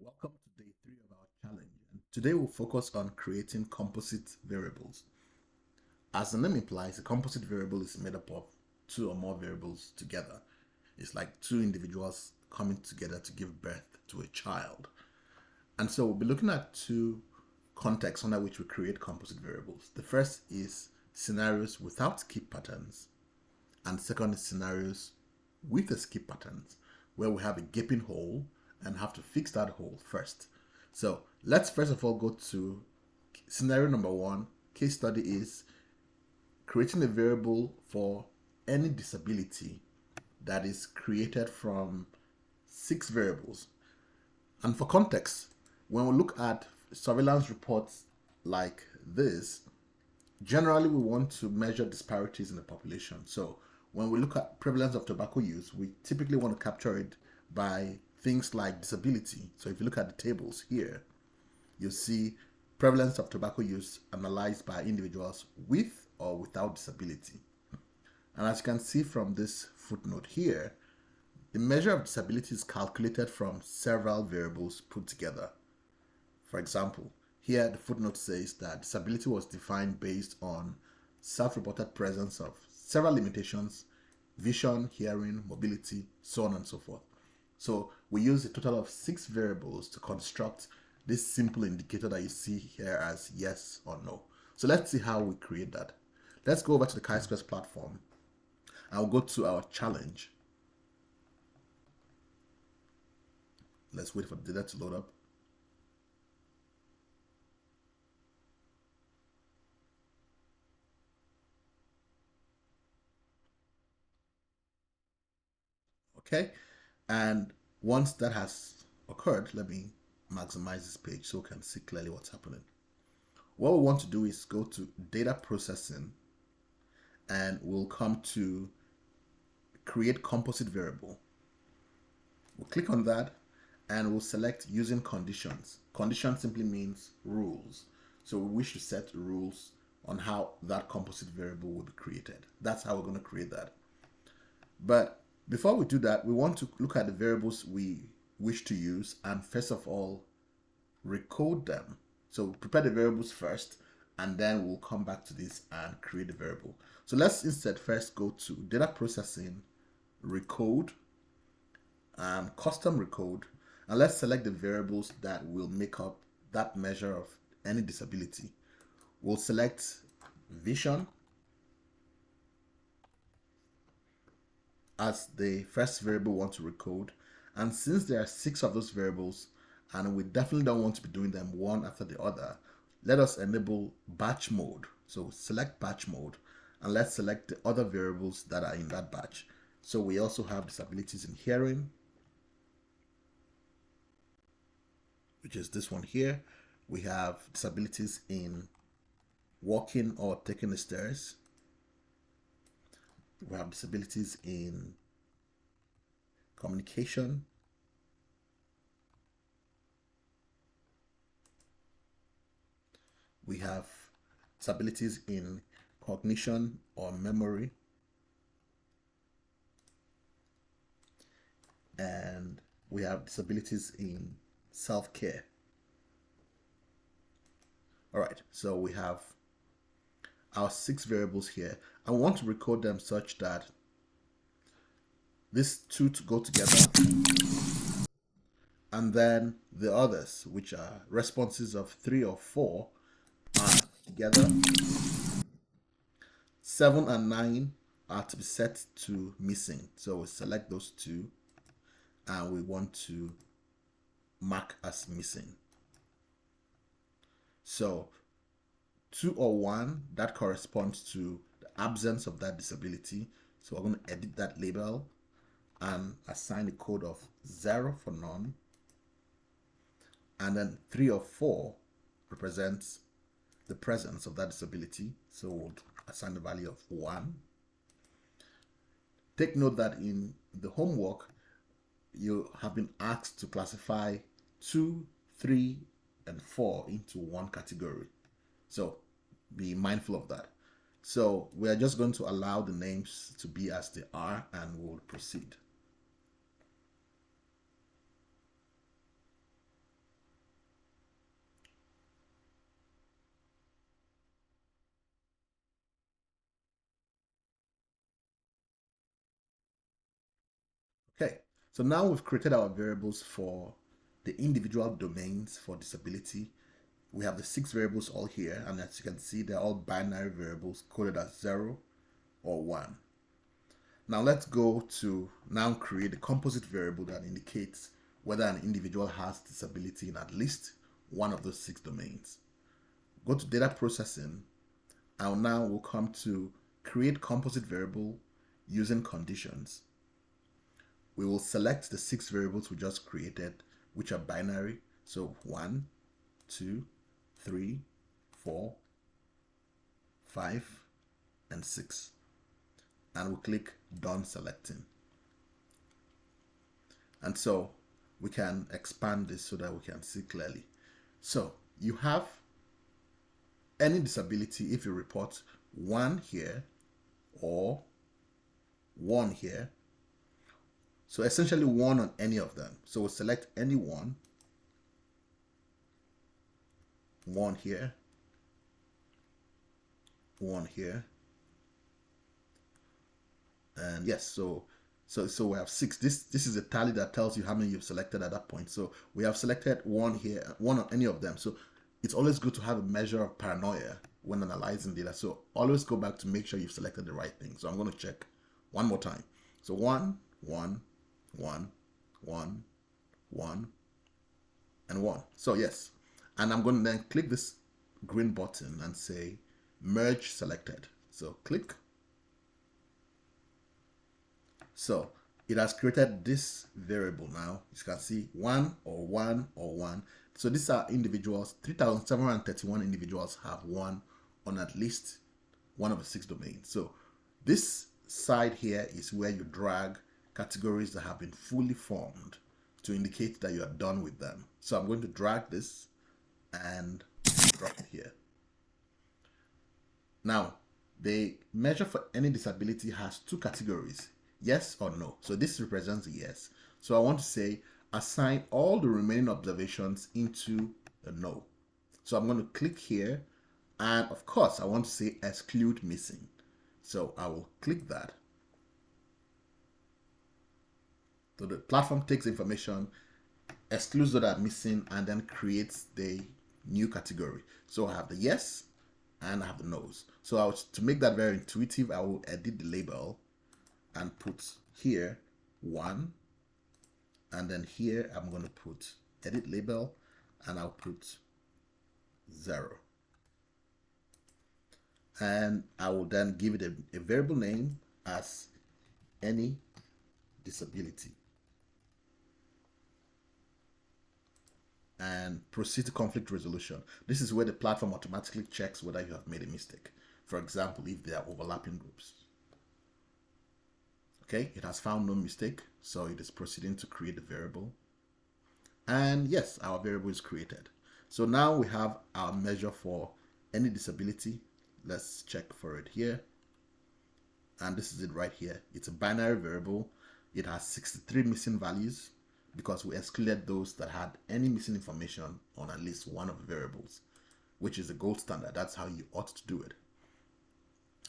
Welcome to day 3 of our challenge. And today we'll focus on creating composite variables. As the name implies, a composite variable is made up of two or more variables together. It's like two individuals coming together to give birth to a child. And so we'll be looking at two contexts under which we create composite variables. The first is scenarios without skip patterns, and the second is scenarios with a skip patterns, where we have a gaping hole and have to fix that hole first. So let's first of all go to scenario number 1. Case study is creating a variable for any disability that is created from 6 variables. And for context, when we look at surveillance reports like this, generally we want to measure disparities in the population. So when we look at prevalence of tobacco use, we typically want to capture it by things like disability. So if you look at the tables here, you'll see prevalence of tobacco use analyzed by individuals with or without disability. And as you can see from this footnote here, the measure of disability is calculated from several variables put together. For example, here the footnote says that disability was defined based on self-reported presence of several limitations: vision, hearing, mobility, so on and so forth. So we use a total of 6 variables to construct this simple indicator that you see here as yes or no. So let's see how we create that. Let's go over to the Chisquares platform. I'll go to our challenge. Let's wait for the data to load up. Okay, and once that has occurred, let me maximize this page so we can see clearly what's happening. What we want to do is go to data processing, and we'll come to create composite variable. We'll click on that and we'll select using conditions. Condition simply means rules. So we wish to set rules on how that composite variable will be created. That's how we're going to create that. But before we do that, we want to look at the variables we wish to use and first of all recode them. So we'll prepare the variables first, and then we'll come back to this and create the variable. So let's instead first go to data processing, recode, and custom recode, and let's select the variables that will make up that measure of any disability. We'll select vision as the first variable we want to recode, and since there are 6 of those variables and we definitely don't want to be doing them one after the other, let us enable batch mode. So select batch mode, and let's select the other variables that are in that batch. So we also have disabilities in hearing, which is this one here. We have disabilities in walking or taking the stairs. We have disabilities in communication. We have disabilities in cognition or memory. And we have disabilities in self-care. All right, so we have our 6 variables here. I want to record them such that these 2 to go together, and then the others, which are responses of 3 or 4, are together. 7 and 9 are to be set to missing. So we select those 2 and we want to mark as missing. So 2 or 1, that corresponds to the absence of that disability. So we're going to edit that label and assign a code of 0 for none. And then 3 or 4 represents the presence of that disability. So we'll assign the value of 1. Take note that in the homework, you have been asked to classify 2, 3, and 4 into one category. So be mindful of that. So we are just going to allow the names to be as they are, and we'll proceed. Okay, so now we've created our variables for the individual domains for disability. We have the 6 variables all here, and as you can see, they're all binary variables coded as 0 or 1. Now let's go to now create a composite variable that indicates whether an individual has disability in at least one of those 6 domains. Go to data processing, and now we'll come to create composite variable using conditions. We will select the 6 variables we just created, which are binary. So 1, 2, 3, 4, 5, and 6. And we'll click Done Selecting. And so we can expand this so that we can see clearly. So you have any disability if you report 1 here or 1 here. So essentially 1 on any of them. So we'll select any 1 here, 1 here, and yes, so we have 6. This is a tally that tells you how many you've selected at that point. So we have selected 1 here, 1 on any of them. So it's always good to have a measure of paranoia when analyzing data. So always go back to make sure you've selected the right thing. So I'm going to check one more time. So 1, 1, 1, 1, 1, and 1. So yes, and I'm going to then click this green button and say merge selected. So click. So it has created this variable now. You can see 1 or 1 or 1. So these are individuals. 3,731 individuals have 1 on at least one of the 6 domains. So this side here is where you drag categories that have been fully formed to indicate that you are done with them. So I'm going to drag this and drop it here. Now, the measure for any disability has 2 categories, yes or no. So this represents a yes. So I want to say assign all the remaining observations into a no. So I'm going to click here, and of course I want to say exclude missing. So I will click that. So the platform takes information, excludes that are missing, and then creates the new category. So I have the yes and I have the no's. So to make that very intuitive, I will edit the label and put here 1, and then here I'm going to put edit label and I'll put 0. And I will then give it a variable name as any disability. And proceed to conflict resolution. This is where the platform automatically checks whether you have made a mistake. For example, if there are overlapping groups. Okay, it has found no mistake, so it is proceeding to create the variable. And yes, our variable is created. So now we have our measure for any disability. Let's check for it here. And this is it right here. It's a binary variable. It has 63 missing values because we excluded those that had any missing information on at least one of the variables, which is the gold standard. That's how you ought to do it.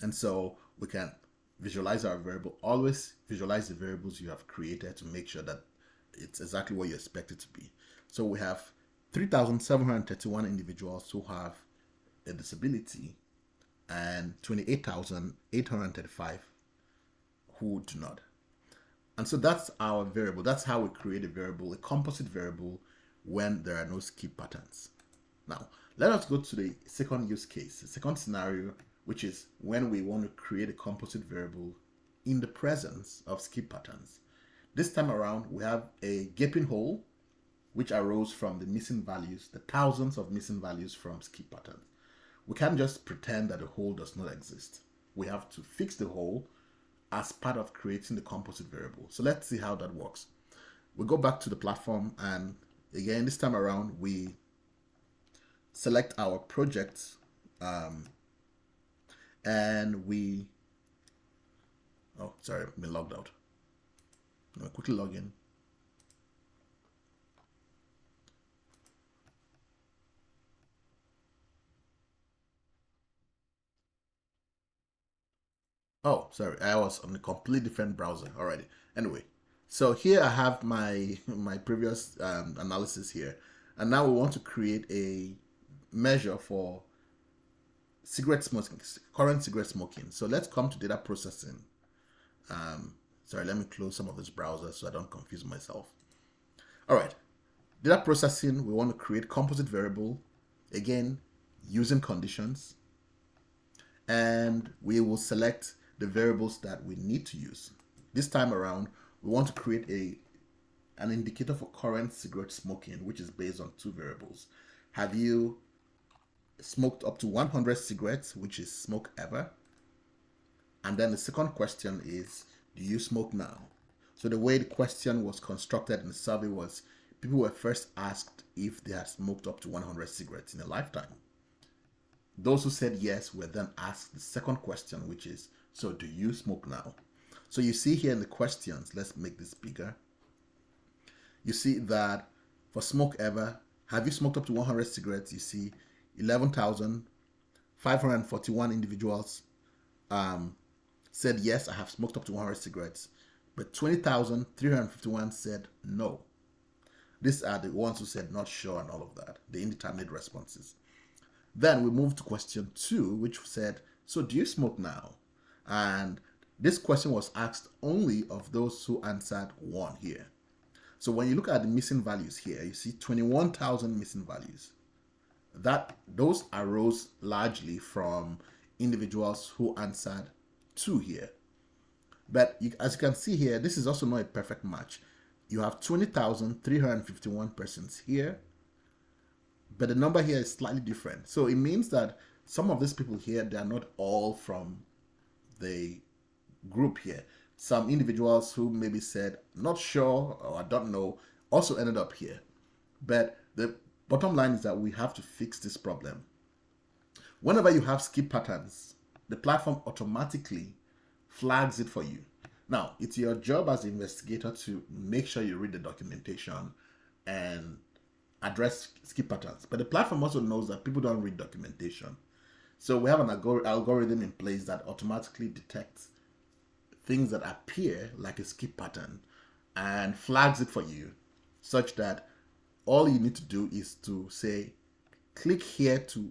And so we can visualize our variable. Always visualize the variables you have created to make sure that it's exactly what you expect it to be. So we have 3,731 individuals who have a disability and 28,835 who do not. And so that's our variable. That's how we create a variable, a composite variable, when there are no skip patterns. Now, let us go to the second use case, the second scenario, which is when we want to create a composite variable in the presence of skip patterns. This time around, we have a gaping hole, which arose from the missing values, the thousands of missing values from skip patterns. We can't just pretend that the hole does not exist. We have to fix the hole as part of creating the composite variable. So let's see how that works. We go back to the platform, and again, this time around, we select our project, and we, oh, sorry, I've been logged out. I'm gonna quickly log in. Oh, sorry, I was on a completely different browser already. Anyway, So here I have my previous analysis here, and now we want to create a measure for cigarette smoking, current cigarette smoking. So let's come to data processing. Sorry, let me close some of this browser so I don't confuse myself. All right, data processing, we want to create composite variable, again, using conditions, and we will select the variables that we need to use. This time around, we want to create an indicator for current cigarette smoking, which is based on two variables. Have you smoked up to 100 cigarettes, which is smoke ever? And then the second question is, do you smoke now? So the way the question was constructed in the survey was, people were first asked if they had smoked up to 100 cigarettes in a lifetime. Those who said yes were then asked the second question, which is, so do you smoke now? So you see here in the questions, let's make this bigger. You see that for smoke ever, have you smoked up to 100 cigarettes? You see 11,541 individuals said yes, I have smoked up to 100 cigarettes, but 20,351 said no. These are the ones who said not sure and all of that, the indeterminate responses. Then we moved to question 2, which said, so do you smoke now? And this question was asked only of those who answered 1 here. So when you look at the missing values here, you see 21,000 missing values. Those arose largely from individuals who answered 2 here. But as you can see here, this is also not a perfect match. You have 20,351 persons here, but the number here is slightly different. So it means that some of these people here, they are not all from the group here. Some individuals who maybe said not sure or I don't know also ended up here. But the bottom line is that we have to fix this problem. Whenever you have skip patterns, the platform automatically flags it for you. Now, it's your job as an investigator to make sure you read the documentation and address skip patterns. But the platform also knows that people don't read documentation. So we have an algorithm in place that automatically detects things that appear like a skip pattern and flags it for you, such that all you need to do is to say, click here to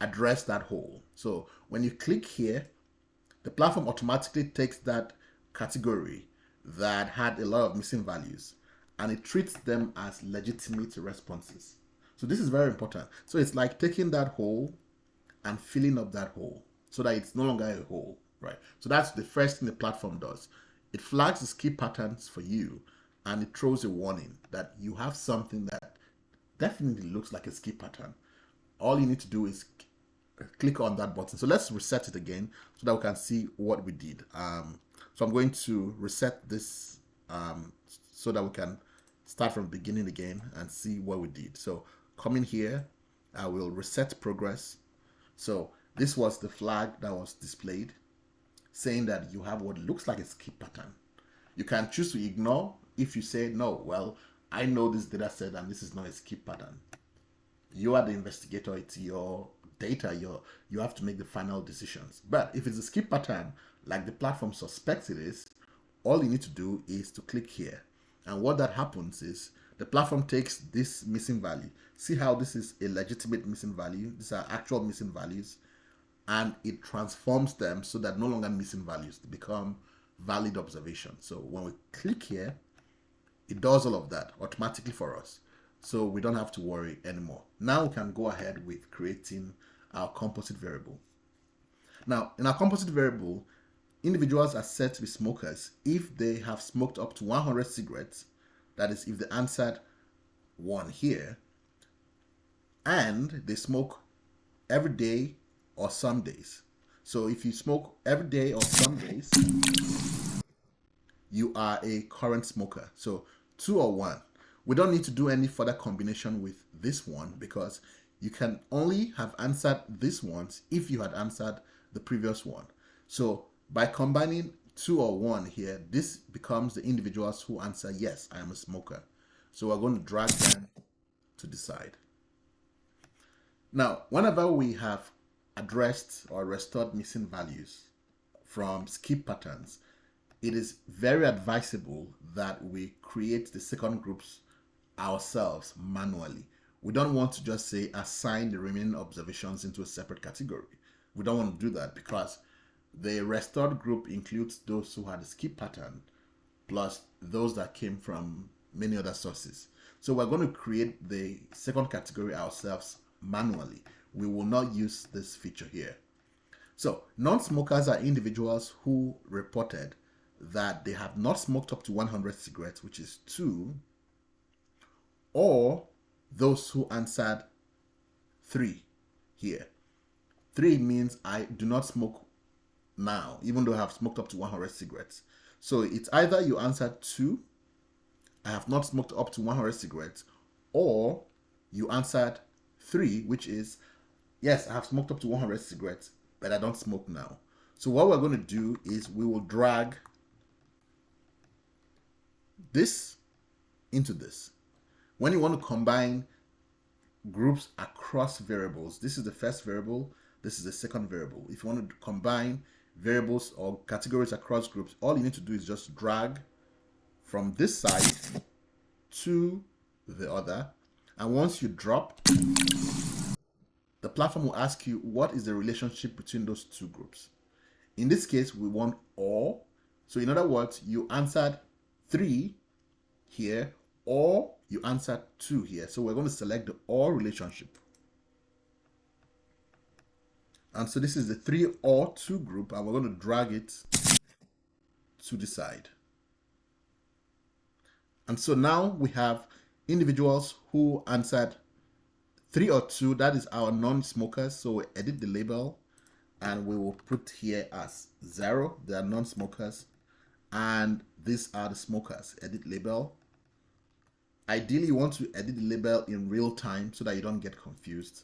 address that hole. So when you click here, the platform automatically takes that category that had a lot of missing values and it treats them as legitimate responses. So this is very important. So it's like taking that hole and filling up that hole so that it's no longer a hole, right? So that's the first thing the platform does. It flags the skip patterns for you and it throws a warning that you have something that definitely looks like a skip pattern. All you need to do is click on that button. So let's reset it again so that we can see what we did. So I'm going to reset this so that we can start from the beginning again and see what we did. So come in here, I will reset progress. So this was the flag that was displayed saying that you have what looks like a skip pattern. You can choose to ignore if you say, no, well, I know this data set and this is not a skip pattern. You are the investigator, it's your data, you have to make the final decisions. But if it's a skip pattern, like the platform suspects it is, all you need to do is to click here. And what that happens is the platform takes this missing value. See how this is a legitimate missing value? These are actual missing values. And it transforms them so that no longer missing values, they become valid observations. So when we click here, it does all of that automatically for us. So we don't have to worry anymore. Now we can go ahead with creating our composite variable. Now, in our composite variable, individuals are said to be smokers if they have smoked up to 100 cigarettes, that is, if they answered 1 here, and they smoke every day or some days. So if you smoke every day or some days, you are a current smoker. So 2 or 1. We don't need to do any further combination with this one because you can only have answered this once if you had answered the previous one. So by combining 2 or 1 here, this becomes the individuals who answer, yes, I am a smoker. So we're going to drag them to the side. Now, whenever we have addressed or restored missing values from skip patterns, it is very advisable that we create the second groups ourselves manually. We don't want to just say assign the remaining observations into a separate category. We don't want to do that because the restored group includes those who had a skip pattern plus those that came from many other sources. So we're going to create the second category ourselves manually. We will not use this feature here. So non-smokers are individuals who reported that they have not smoked up to 100 cigarettes, which is 2, or those who answered 3 here. 3 means I do not smoke now, even though I have smoked up to 100 cigarettes. So it's either you answered 2, I have not smoked up to 100 cigarettes, or you answered 3, which is, yes, I have smoked up to 100 cigarettes, but I don't smoke now. So what we're going to do is we will drag this into this. When you want to combine groups across variables, this is the first variable, this is the second variable. If you want to combine variables or categories across groups, all you need to do is just drag from this side to the other. And once you drop, the platform will ask you what is the relationship between those two groups. In this case, we want or. So in other words, you answered 3 here, or you answered 2 here. So we're going to select the or relationship. And so this is the 3 or 2 group, and we're going to drag it to the side. And so now we have individuals who answered 3 or 2, that is our non-smokers. So we edit the label and we will put here as 0, they are non-smokers, and these are the smokers. Edit label. Ideally, you want to edit the label in real time so that you don't get confused.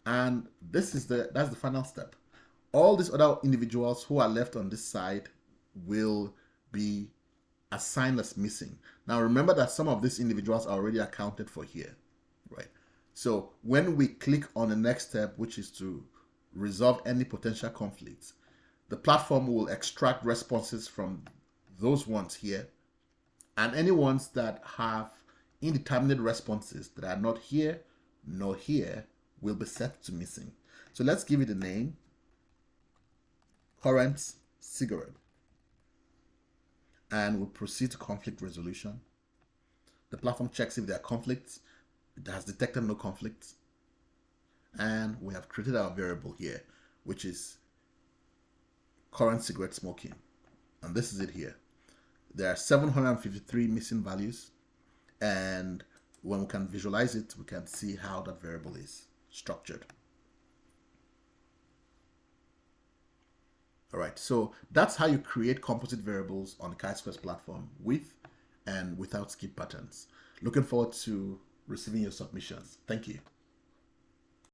And that's the final step. All these other individuals who are left on this side will be assigned as missing. Now remember that some of these individuals are already accounted for here, right? So when we click on the next step, which is to resolve any potential conflicts, the platform will extract responses from those ones here, and any ones that have indeterminate responses that are not here nor here will be set to missing. So let's give it a name, current cigarette, and we'll proceed to conflict resolution. The platform checks if there are conflicts. It has detected no conflicts, and we have created our variable here, which is current cigarette smoking, and this is it here. There are 753 missing values, and when we can visualize it, we can see how that variable is structured. All right, so that's how you create composite variables on the Chisquares platform with and without skip patterns. Looking forward to receiving your submissions. Thank you.